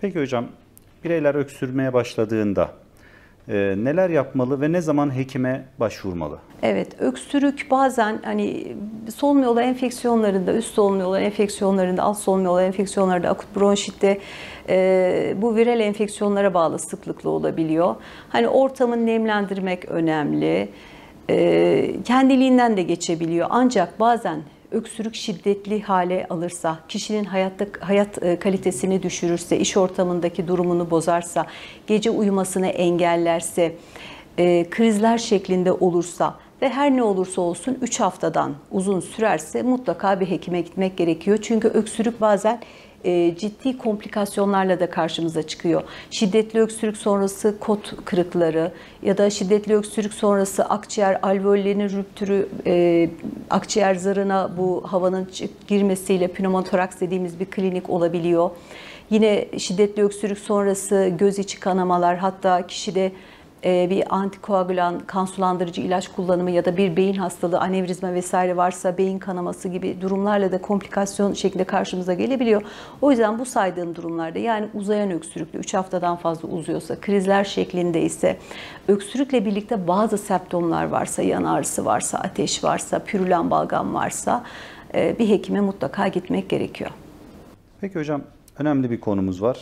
Peki hocam, bireyler öksürmeye başladığında neler yapmalı ve ne zaman hekime başvurmalı? Evet, öksürük bazen hani solunum yolu enfeksiyonlarında, üst solunum yolu enfeksiyonlarında, alt solunum yolu enfeksiyonlarında, akut bronşitte bu viral enfeksiyonlara bağlı sıklıkla olabiliyor. Hani ortamı nemlendirmek önemli. Kendiliğinden de geçebiliyor. Ancak bazen öksürük şiddetli hale alırsa, kişinin hayat kalitesini düşürürse, iş ortamındaki durumunu bozarsa, gece uyumasını engellerse, krizler şeklinde olursa ve her ne olursa olsun 3 haftadan uzun sürerse mutlaka bir hekime gitmek gerekiyor. Çünkü öksürük bazen ciddi komplikasyonlarla da karşımıza çıkıyor. Şiddetli öksürük sonrası kot kırıkları ya da şiddetli öksürük sonrası akciğer alveollerinin rüptürü, akciğer zarına bu havanın girmesiyle pnömotoraks dediğimiz bir klinik olabiliyor. Yine şiddetli öksürük sonrası göz içi kanamalar, hatta kişide bir antikoagülan, kan sulandırıcı ilaç kullanımı ya da bir beyin hastalığı, anevrizma vesaire varsa beyin kanaması gibi durumlarla da komplikasyon şeklinde karşımıza gelebiliyor. O yüzden bu saydığım durumlarda, yani uzayan öksürüklü 3 haftadan fazla uzuyorsa, krizler şeklinde ise, öksürükle birlikte bazı semptomlar varsa, yan ağrısı varsa, ateş varsa, pürülen balgam varsa bir hekime mutlaka gitmek gerekiyor. Peki hocam, önemli bir konumuz var.